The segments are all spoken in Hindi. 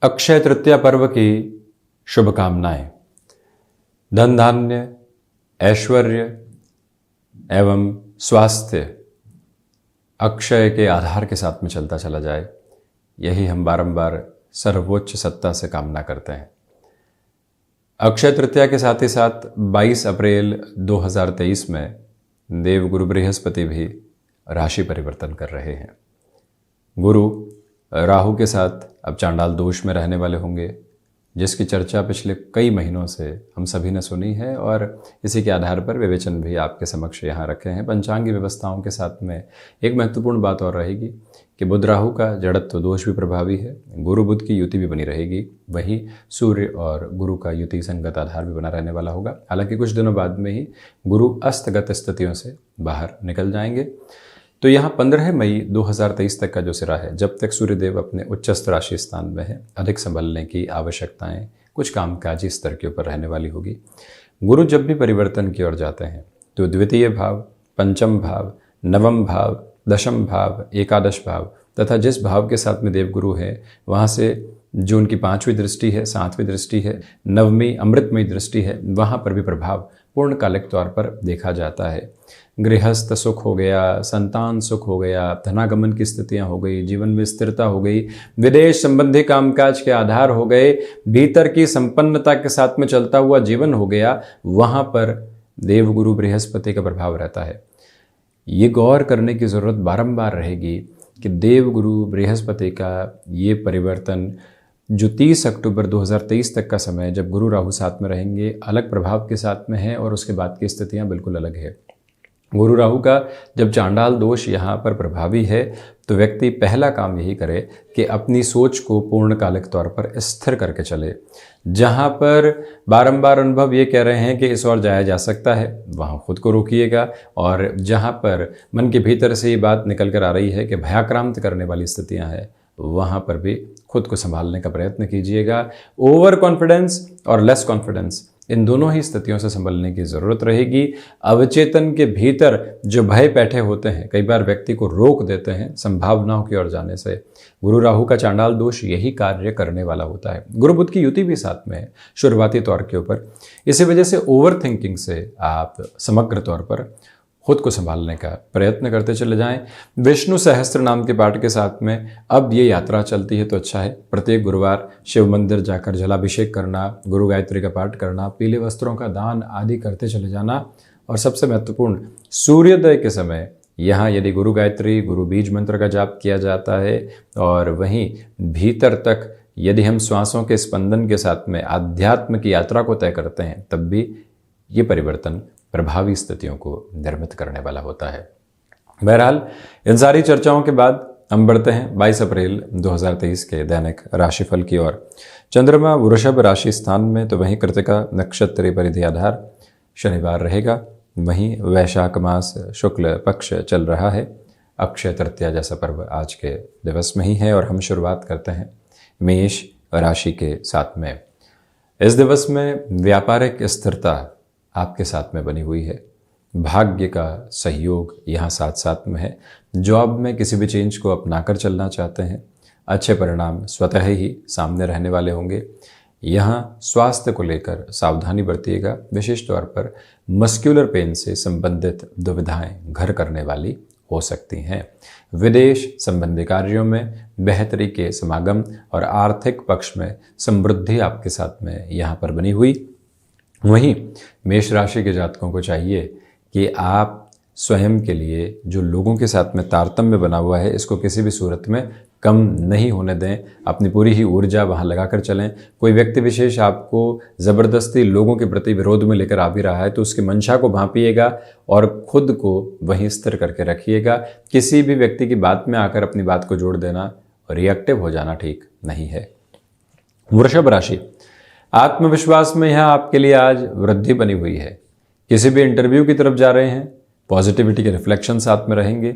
अक्षय तृतीया पर्व की शुभकामनाएं। धन धान्य, ऐश्वर्य एवं स्वास्थ्य अक्षय के आधार के साथ में चलता चला जाए, यही हम बारंबार सर्वोच्च सत्ता से कामना करते हैं। अक्षय तृतीया के साथ ही साथ 22 अप्रैल 2023 में देवगुरु बृहस्पति भी राशि परिवर्तन कर रहे हैं। गुरु राहु के साथ अब चांडाल दोष में रहने वाले होंगे, जिसकी चर्चा पिछले कई महीनों से हम सभी ने सुनी है और इसी के आधार पर विवेचन भी आपके समक्ष यहाँ रखे हैं। पंचांगी व्यवस्थाओं के साथ में एक महत्वपूर्ण बात और रहेगी कि बुध राहु का जड़त्व दोष भी प्रभावी है, गुरु बुध की युति भी बनी रहेगी, वहीं सूर्य और गुरु का युति संगत आधार भी बना रहने वाला होगा। हालांकि कुछ दिनों बाद में ही गुरु अस्तगत स्थितियों से बाहर निकल जाएंगे। तो यहाँ 15 मई 2023 तक का जो सिरा है, जब तक सूर्यदेव अपने उच्चस्थ राशि स्थान में है, अधिक संभलने की आवश्यकताएं कुछ कामकाजी स्तर के ऊपर रहने वाली होगी। गुरु जब भी परिवर्तन की ओर जाते हैं तो द्वितीय भाव, पंचम भाव, नवम भाव, दशम भाव, एकादश भाव तथा जिस भाव के साथ में देवगुरु है, वहाँ से जो उनकी 5वीं दृष्टि है, 7वीं दृष्टि है, 9वीं अमृतमयी दृष्टि है, वहाँ पर भी प्रभाव पूर्णकालिक तौर पर देखा जाता है। गृहस्थ सुख हो गया, संतान सुख हो गया, धनागमन की स्थितियां हो गई, जीवन में स्थिरता हो गई, विदेश संबंधी कामकाज के आधार हो गए, भीतर की संपन्नता के साथ में चलता हुआ जीवन हो गया, वहाँ पर देवगुरु बृहस्पति का प्रभाव रहता है। ये गौर करने की ज़रूरत बारंबार रहेगी कि देवगुरु बृहस्पति का ये परिवर्तन जो 30 अक्टूबर 2023 तक का समय, जब गुरु राहु साथ में रहेंगे, अलग प्रभाव के साथ में है और उसके बाद की स्थितियां बिल्कुल अलग है। गुरु राहु का जब चांडाल दोष यहाँ पर प्रभावी है तो व्यक्ति पहला काम यही करे कि अपनी सोच को पूर्णकालिक तौर पर स्थिर करके चले। जहाँ पर बारंबार अनुभव ये कह रहे हैं कि इस ओर जाया जा सकता है, वहाँ खुद को रोकिएगा, और जहाँ पर मन के भीतर से ये बात निकल कर आ रही है कि भयाक्रांत करने वाली स्थितियाँ हैं, वहाँ पर भी खुद को संभालने का प्रयत्न कीजिएगा। ओवर कॉन्फिडेंस और लेस कॉन्फिडेंस, इन दोनों ही स्थितियों से संभलने की ज़रूरत रहेगी। अवचेतन के भीतर जो भय बैठे होते हैं, कई बार व्यक्ति को रोक देते हैं संभावनाओं की ओर जाने से। गुरु राहु का चांडाल दोष यही कार्य करने वाला होता है। गुरु बुध की युति भी साथ में है शुरुआती तौर के ऊपर। इसी वजह से ओवर थिंकिंग से आप समग्र तौर पर खुद को संभालने का प्रयत्न करते चले जाएं। विष्णु सहस्त्र नाम के पाठ के साथ में अब ये यात्रा चलती है तो अच्छा है। प्रत्येक गुरुवार शिव मंदिर जाकर जलाभिषेक करना, गुरु गायत्री का पाठ करना, पीले वस्त्रों का दान आदि करते चले जाना, और सबसे महत्वपूर्ण सूर्योदय के समय यहाँ यदि गुरु गायत्री, गुरु बीज मंत्र का जाप किया जाता है, और वहीं भीतर तक यदि हम श्वासों के स्पंदन के साथ में आध्यात्म की यात्रा को तय करते हैं, तब भी ये परिवर्तन प्रभावी स्थितियों को निर्मित करने वाला होता है। बहरहाल इन सारी चर्चाओं के बाद हम बढ़ते हैं 22 अप्रैल 2023 के दैनिक राशिफल की ओर। चंद्रमा वृषभ राशि स्थान में, तो वहीं कृतिका नक्षत्र परिधि आधार शनिवार रहेगा। वहीं वैशाख मास शुक्ल पक्ष चल रहा है। अक्षय तृतीया जैसा पर्व आज के दिवस में ही है और हम शुरुआत करते हैं मेष राशि के साथ में। इस दिवस में व्यापारिक स्थिरता आपके साथ में बनी हुई है। भाग्य का सहयोग यहाँ साथ साथ में है। जॉब में किसी भी चेंज को अपनाकर चलना चाहते हैं, अच्छे परिणाम स्वतः ही सामने रहने वाले होंगे। यहाँ स्वास्थ्य को लेकर सावधानी बरतिएगा। विशेष तौर पर मस्कुलर पेन से संबंधित दुविधाएं घर करने वाली हो सकती हैं। विदेश संबंधी कार्यों में बेहतरी के समागम और आर्थिक पक्ष में समृद्धि आपके साथ में यहाँ पर बनी हुई। वहीं मेष राशि के जातकों को चाहिए कि आप स्वयं के लिए जो लोगों के साथ में तारतम्य बना हुआ है, इसको किसी भी सूरत में कम नहीं होने दें। अपनी पूरी ही ऊर्जा वहाँ लगाकर चलें। कोई व्यक्ति विशेष आपको ज़बरदस्ती लोगों के प्रति विरोध में लेकर आ भी रहा है तो उसकी मंशा को भांपिएगा और खुद को वहीं स्थिर करके रखिएगा। किसी भी व्यक्ति की बात में आकर अपनी बात को जोड़ देना और रिएक्टिव हो जाना ठीक नहीं है। वृषभ राशि, आत्मविश्वास में यहाँ आपके लिए आज वृद्धि बनी हुई है। किसी भी इंटरव्यू की तरफ जा रहे हैं, पॉजिटिविटी के रिफ्लेक्शन साथ में रहेंगे।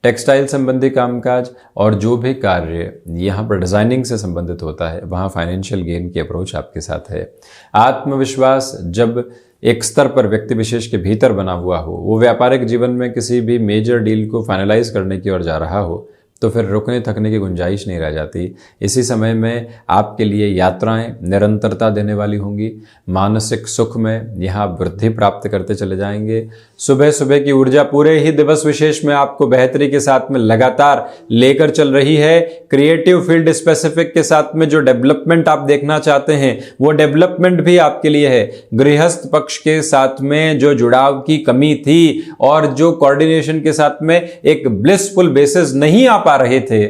टेक्सटाइल संबंधी कामकाज और जो भी कार्य यहाँ पर डिजाइनिंग से संबंधित होता है, वहाँ फाइनेंशियल गेन की अप्रोच आपके साथ है। आत्मविश्वास जब एक स्तर पर व्यक्ति विशेष के भीतर बना हुआ हो, वो व्यापारिक जीवन में किसी भी मेजर डील को फाइनलाइज करने की ओर जा रहा हो, तो फिर रुकने थकने की गुंजाइश नहीं रह जाती। इसी समय में आपके लिए यात्राएं निरंतरता देने वाली होंगी। मानसिक सुख में यहाँ वृद्धि प्राप्त करते चले जाएंगे। सुबह सुबह की ऊर्जा पूरे ही दिवस विशेष में आपको बेहतरी के साथ में लगातार लेकर चल रही है। क्रिएटिव फील्ड स्पेसिफिक के साथ में जो डेवलपमेंट आप देखना चाहते हैं वो डेवलपमेंट भी आपके लिए है। गृहस्थ पक्ष के साथ में जो जुड़ाव की कमी थी और जो कोऑर्डिनेशन के साथ में एक ब्लिसफुल बेसिस नहीं आ पा रहे थे,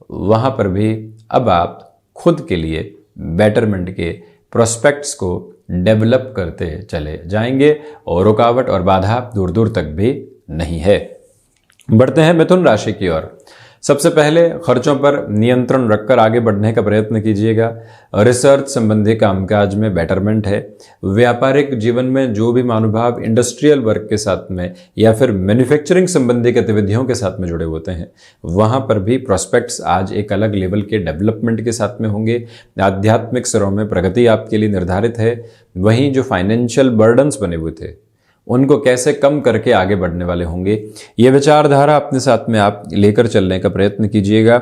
वहां पर भी अब आप खुद के लिए बेटरमेंट के प्रोस्पेक्ट्स को डेवलप करते चले जाएंगे और रुकावट और बाधा दूर दूर तक भी नहीं है। बढ़ते हैं मिथुन राशि की ओर। सबसे पहले खर्चों पर नियंत्रण रखकर आगे बढ़ने का प्रयत्न कीजिएगा। रिसर्च संबंधी कामकाज में बेटरमेंट है। व्यापारिक जीवन में जो भी महानुभाव इंडस्ट्रियल वर्क के साथ में या फिर मैन्युफैक्चरिंग संबंधी गतिविधियों के साथ में जुड़े होते हैं, वहां पर भी प्रोस्पेक्ट्स आज एक अलग लेवल के डेवलपमेंट के साथ में होंगे। आध्यात्मिक स्तरों में प्रगति आपके लिए निर्धारित है। वहीं जो फाइनेंशियल बर्डन्स बने हुए थे उनको कैसे कम करके आगे बढ़ने वाले होंगे, ये विचारधारा अपने साथ में आप लेकर चलने का प्रयत्न कीजिएगा।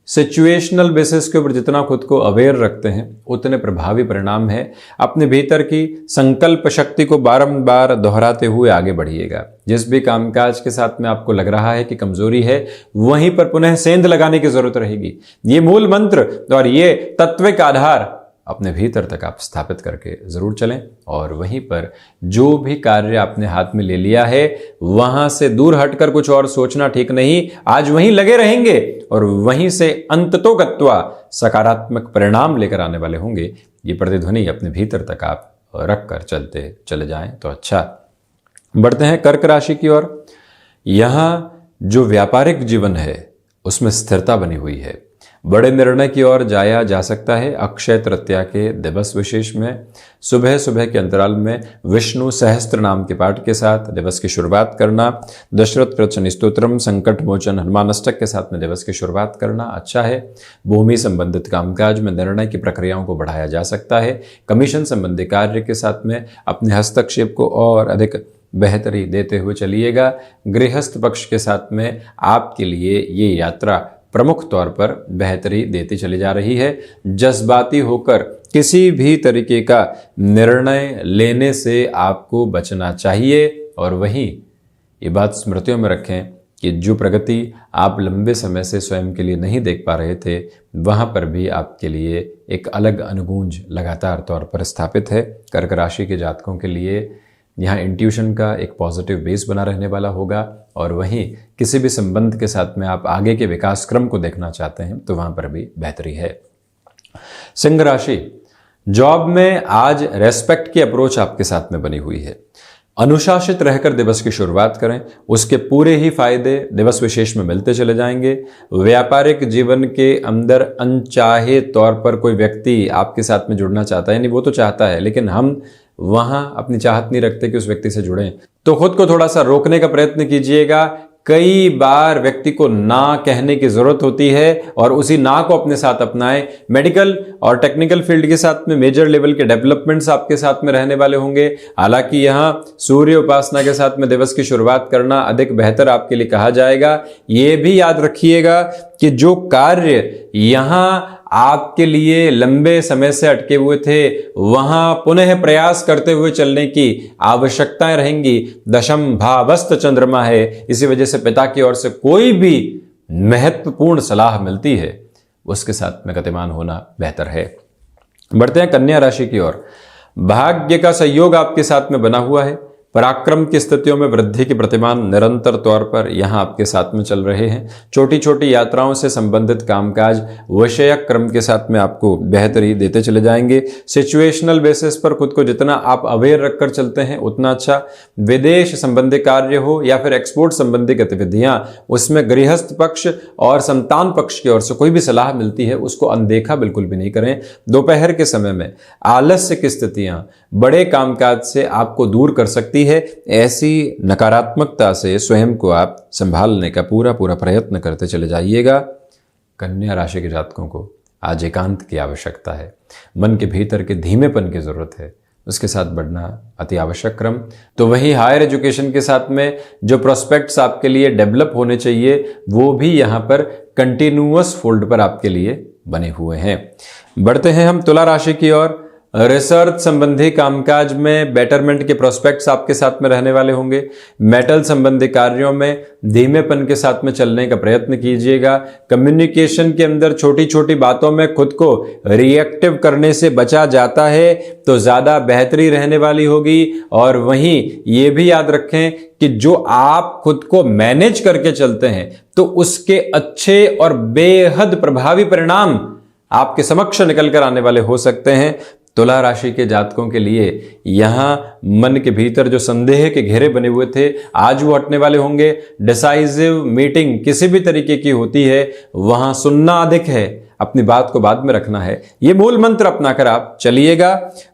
सिचुएशनल बेसिस के ऊपर जितना खुद को अवेयर रखते हैं उतने प्रभावी परिणाम है। अपने भीतर की संकल्प शक्ति को बारंबार दोहराते हुए आगे बढ़िएगा। जिस भी कामकाज के साथ में आपको लग रहा है कि कमजोरी है, वहीं पर पुनः सेंध लगाने की जरूरत रहेगी। ये मूल मंत्र और ये तत्विक आधार अपने भीतर तक आप स्थापित करके जरूर चलें और वहीं पर जो भी कार्य आपने हाथ में ले लिया है वहां से दूर हटकर कुछ और सोचना ठीक नहीं। आज वहीं लगे रहेंगे और वहीं से अंततोगत्वा सकारात्मक परिणाम लेकर आने वाले होंगे। ये प्रतिध्वनि अपने भीतर तक आप रख कर चलते चले जाएं तो अच्छा। बढ़ते हैं कर्क राशि की ओर। यहां जो व्यापारिक जीवन है उसमें स्थिरता बनी हुई है। बड़े निर्णय की ओर जाया जा सकता है। अक्षय तृतीया के दिवस विशेष में सुबह सुबह के अंतराल में विष्णु सहस्त्र नाम के पाठ के साथ दिवस की शुरुआत करना, दशरथ कृत स्तोत्रम, संकट मोचन, हनुमान अष्टक के साथ में दिवस की शुरुआत करना अच्छा है। भूमि संबंधित कामकाज में निर्णय की प्रक्रियाओं को बढ़ाया जा सकता है। कमीशन संबंधी कार्य के साथ में अपने हस्तक्षेप को और अधिक बेहतरी देते हुए चलिएगा। गृहस्थ पक्ष के साथ में आपके लिए ये यात्रा प्रमुख तौर पर बेहतरी देती चली जा रही है। जज्बाती होकर किसी भी तरीके का निर्णय लेने से आपको बचना चाहिए और वहीं ये बात स्मृतियों में रखें कि जो प्रगति आप लंबे समय से स्वयं के लिए नहीं देख पा रहे थे, वहां पर भी आपके लिए एक अलग अनुगूंज लगातार तौर पर स्थापित है। कर्क राशि के जातकों के लिए यहाँ इंट्यूशन का एक पॉजिटिव बेस बना रहने वाला होगा और वहीं किसी भी संबंध के साथ में आप आगे के विकास क्रम को देखना चाहते हैं तो वहां पर भी बेहतरी है। सिंह राशि, जॉब में आज रेस्पेक्ट की अप्रोच आपके साथ में बनी हुई है। अनुशासित रहकर दिवस की शुरुआत करें, उसके पूरे ही फायदे दिवस विशेष में मिलते चले जाएंगे। व्यापारिक जीवन के अंदर अनचाहे तौर पर कोई व्यक्ति आपके साथ में जुड़ना चाहता है, नहीं वो तो चाहता है, लेकिन हम वहां अपनी चाहत नहीं रखते कि उस व्यक्ति से जुड़ें, तो खुद को थोड़ा सा रोकने का प्रयत्न कीजिएगा। कई बार व्यक्ति को ना कहने की जरूरत होती है और उसी ना को अपने साथ अपनाएं। मेडिकल और टेक्निकल फील्ड के साथ में मेजर लेवल के डेवलपमेंट्स आपके साथ में रहने वाले होंगे। हालांकि यहां सूर्य उपासना के साथ में दिवस की शुरुआत करना अधिक बेहतर आपके लिए कहा जाएगा। ये भी याद रखिएगा कि जो कार्य यहां आपके लिए लंबे समय से अटके हुए थे वहां पुनः प्रयास करते हुए चलने की आवश्यकताएं रहेंगी। दशम भावस्थ चंद्रमा है, इसी वजह से पिता की ओर से कोई भी महत्वपूर्ण सलाह मिलती है उसके साथ में गतिमान होना बेहतर है। बढ़ते हैं कन्या राशि की ओर। भाग्य का सहयोग आपके साथ में बना हुआ है। पराक्रम की स्थितियों में वृद्धि के प्रतिमान निरंतर तौर पर यहां आपके साथ में चल रहे हैं। छोटी छोटी यात्राओं से संबंधित कामकाज विषयक क्रम के साथ में आपको बेहतरी देते चले जाएंगे। सिचुएशनल बेसिस पर खुद को जितना आप अवेयर रखकर चलते हैं उतना अच्छा। विदेश संबंधी कार्य हो या फिर एक्सपोर्ट संबंधी गतिविधियां, उसमें गृहस्थ पक्ष और संतान पक्ष की ओर से कोई भी सलाह मिलती है उसको अनदेखा बिल्कुल भी नहीं करें। दोपहर के समय में आलस्य की स्थितियां बड़े कामकाज से आपको दूर कर सकती है। ऐसी नकारात्मकता से स्वयं को आप संभालने का पूरा प्रयत्न करते चले जाइएगा। कन्या राशि के जातकों को आज एकांत की आवश्यकता है। मन के भीतर के धीमेपन की जरूरत है। उसके साथ बढ़ना अति आवश्यक क्रम। तो वहीं हायर एजुकेशन के साथ में जो प्रोस्पेक्ट्स आपके लिए डेवलप होने चाहिए वो भी यहाँ पर कंटिन्यूअस फोल्ड पर आपके लिए बने हुए हैं। बढ़ते हैं हम तुला राशि की ओर। रिसर्च संबंधी कामकाज में बेटरमेंट के प्रोस्पेक्ट्स आपके साथ में रहने वाले होंगे। मेटल संबंधी कार्यों में धीमेपन के साथ में चलने का प्रयत्न कीजिएगा। कम्युनिकेशन के अंदर छोटी छोटी बातों में खुद को रिएक्टिव करने से बचा जाता है तो ज्यादा बेहतरी रहने वाली होगी। और वहीं ये भी याद रखें कि जो आप खुद को मैनेज करके चलते हैं तो उसके अच्छे और बेहद प्रभावी परिणाम आपके समक्ष निकल कर आने वाले हो सकते हैं। तुला राशि के जातकों के लिए यहां मन के भीतर जो संदेह के घेरे बने हुए थे आज वो हटने वाले होंगे। डिसाइसिव मीटिंग किसी भी तरीके की होती है वहां सुनना अधिक है, अपनी बात को बाद में रखना है, ये मूल मंत्र अपनाकर आप चलिएगा।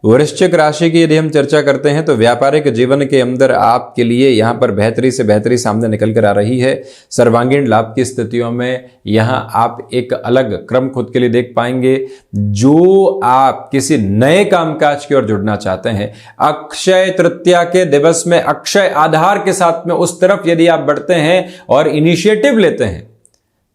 वृश्चिक राशि की यदि हम चर्चा करते हैं तो व्यापारिक जीवन के अंदर आपके लिए यहां पर बेहतरी से बेहतरी सामने निकल कर आ रही है। सर्वांगीण लाभ की स्थितियों में यहां आप एक अलग क्रम खुद के लिए देख पाएंगे। जो आप किसी नए कामकाज की ओर जुड़ना चाहते हैं, अक्षय तृतीया के दिवस में अक्षय आधार के साथ में उस तरफ यदि आप बढ़ते हैं और इनिशिएटिव लेते हैं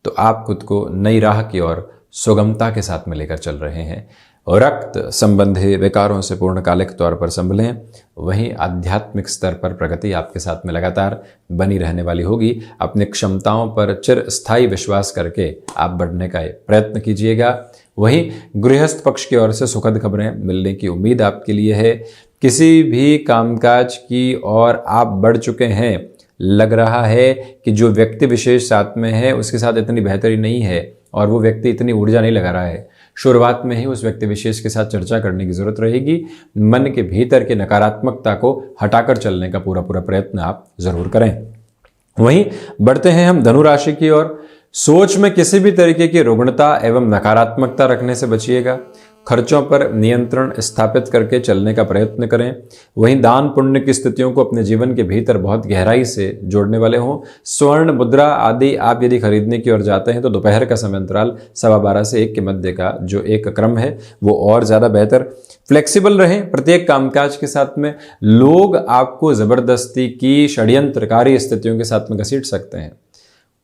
तो आप खुद को नई राह की ओर सुगमता के साथ में लेकर चल रहे हैं। रक्त संबंधी विकारों से पूर्णकालिक तौर पर संभलें। वहीं आध्यात्मिक स्तर पर प्रगति आपके साथ में लगातार बनी रहने वाली होगी। अपनी क्षमताओं पर चिरस्थायी विश्वास करके आप बढ़ने का प्रयत्न कीजिएगा। वहीं गृहस्थ पक्ष की ओर से सुखद खबरें मिलने की उम्मीद आपके लिए है। किसी भी कामकाज की ओर आप बढ़ चुके हैं, लग रहा है कि जो व्यक्ति विशेष साथ में है उसके साथ इतनी बेहतरी नहीं है और वो व्यक्ति इतनी ऊर्जा नहीं लगा रहा है। शुरुआत में ही उस व्यक्ति विशेष के साथ चर्चा करने की जरूरत रहेगी। मन के भीतर की नकारात्मकता को हटाकर चलने का पूरा प्रयत्न आप जरूर करें। वहीं बढ़ते हैं हम धनु राशि की ओर। सोच में किसी भी तरीके की रुग्णता एवं नकारात्मकता रखने से बचिएगा। खर्चों पर नियंत्रण स्थापित करके चलने का प्रयत्न करें। वहीं दान पुण्य की स्थितियों को अपने जीवन के भीतर बहुत गहराई से जोड़ने वाले हों। स्वर्ण मुद्रा आदि आप यदि खरीदने की ओर जाते हैं तो दोपहर का समय अंतराल 12:15 से 1 के मध्य का जो एक क्रम है वो और ज़्यादा बेहतर। फ्लेक्सिबल रहें प्रत्येक कामकाज के साथ में। लोग आपको ज़बरदस्ती की षड्यंत्रकारी स्थितियों के साथ में घसीट सकते हैं।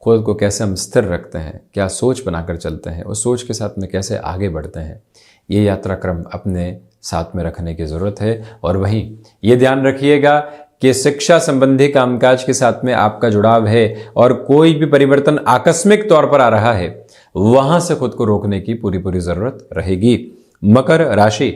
खुद को कैसे हम स्थिर रखते हैं, क्या सोच बनाकर चलते हैं, उस सोच के साथ में कैसे आगे बढ़ते हैं, ये यात्रा क्रम अपने साथ में रखने की ज़रूरत है। और वहीं ये ध्यान रखिएगा कि शिक्षा संबंधी कामकाज के साथ में आपका जुड़ाव है और कोई भी परिवर्तन आकस्मिक तौर पर आ रहा है वहां से खुद को रोकने की पूरी ज़रूरत रहेगी। मकर राशि,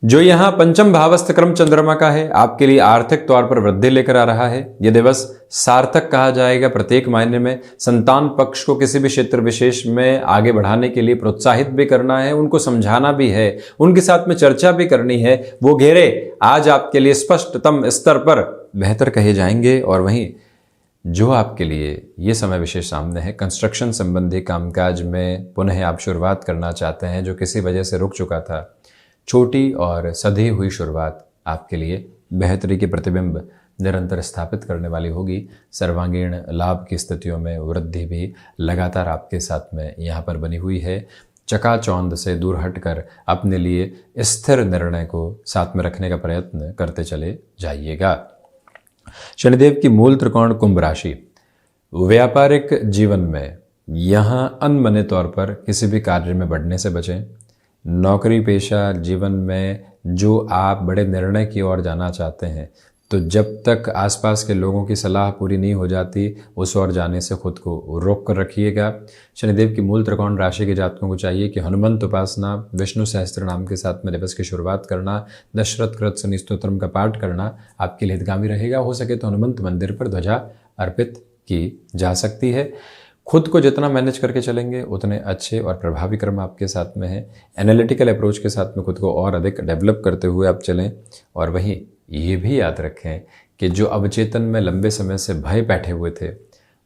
जो यहाँ पंचम भावस्थ क्रम चंद्रमा का है, आपके लिए आर्थिक तौर पर वृद्धि लेकर आ रहा है। यह दिवस सार्थक कहा जाएगा प्रत्येक मायने में। संतान पक्ष को किसी भी क्षेत्र विशेष में आगे बढ़ाने के लिए प्रोत्साहित भी करना है, उनको समझाना भी है, उनके साथ में चर्चा भी करनी है। वो घेरे आज आपके लिए स्पष्टतम स्तर पर बेहतर कहे जाएंगे। और वहीं जो आपके लिए ये समय विशेष सामने है, कंस्ट्रक्शन संबंधी कामकाज में पुनः आप शुरुआत करना चाहते हैं, जो किसी वजह से रुक चुका था, छोटी और सधी हुई शुरुआत आपके लिए बेहतरी के प्रतिबिंब निरंतर स्थापित करने वाली होगी। सर्वांगीण लाभ की स्थितियों में वृद्धि भी लगातार आपके साथ में यहाँ पर बनी हुई है। चकाचौंध से दूर हटकर अपने लिए स्थिर निर्णय को साथ में रखने का प्रयत्न करते चले जाइएगा। शनिदेव की मूल त्रिकोण कुंभ राशि, व्यापारिक जीवन में यहाँ अनमने तौर पर किसी भी कार्य में बढ़ने से बचें। नौकरी पेशा जीवन में जो आप बड़े निर्णय की ओर जाना चाहते हैं, तो जब तक आसपास के लोगों की सलाह पूरी नहीं हो जाती उस ओर जाने से खुद को रोक कर रखिएगा। शनिदेव की मूल त्रिकोण राशि के जातकों को चाहिए कि हनुमंत उपासना, विष्णु सहस्त्र नाम के साथ में दिवस की शुरुआत करना, दशरथ कृत शनि स्तोत्रम का पाठ करना आपके लिए हितगामी रहेगा। हो सके तो हनुमंत मंदिर पर ध्वजा अर्पित की जा सकती है। खुद को जितना मैनेज करके चलेंगे उतने अच्छे और प्रभावी क्रम आपके साथ में है। एनालिटिकल अप्रोच के साथ में खुद को और अधिक डेवलप करते हुए आप चलें। और वहीं ये भी याद रखें कि जो अवचेतन में लंबे समय से भय बैठे हुए थे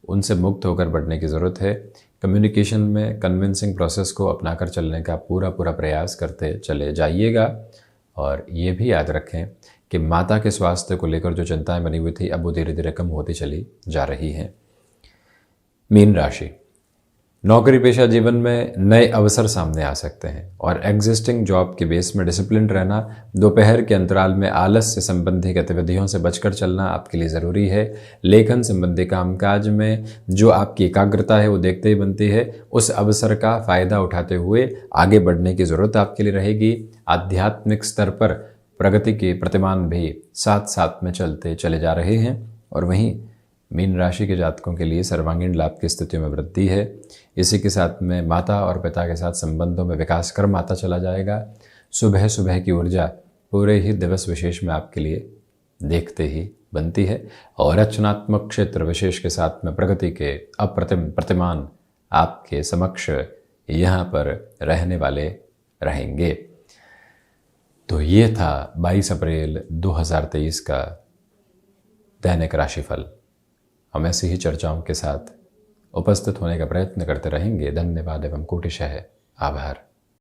उनसे मुक्त होकर बढ़ने की ज़रूरत है। कम्युनिकेशन में कन्विंसिंग प्रोसेस को अपनाकर चलने का पूरा प्रयास करते चले जाइएगा। और ये भी याद रखें कि माता के स्वास्थ्य को लेकर जो चिंताएं बनी हुई थी अब वो धीरे धीरे कम होती चली जा रही हैं। मीन राशि, नौकरी पेशा जीवन में नए अवसर सामने आ सकते हैं और एग्जिस्टिंग जॉब के बेस में डिसिप्लिन रहना, दोपहर के अंतराल में आलस्य संबंधी गतिविधियों से बचकर चलना आपके लिए ज़रूरी है। लेखन संबंधी कामकाज में जो आपकी एकाग्रता है वो देखते ही बनती है। उस अवसर का फ़ायदा उठाते हुए आगे बढ़ने की ज़रूरत आपके लिए रहेगी। आध्यात्मिक स्तर पर प्रगति के प्रतिमान भी साथ साथ में चलते चले जा रहे हैं। और वहीं मीन राशि के जातकों के लिए सर्वांगीण लाभ की स्थितियों में वृद्धि है। इसी के साथ में माता और पिता के साथ संबंधों में विकास क्रम आता चला जाएगा। सुबह सुबह की ऊर्जा पूरे ही दिवस विशेष में आपके लिए देखते ही बनती है और रचनात्मक क्षेत्र विशेष के साथ में प्रगति के अप्रतिम प्रतिमान आपके समक्ष यहाँ पर रहने वाले रहेंगे। तो ये था 22 अप्रैल 2023 का दैनिक राशिफल। हम ऐसी ही चर्चाओं के साथ उपस्थित होने का प्रयत्न करते रहेंगे। धन्यवाद एवं कोटिशः आभार।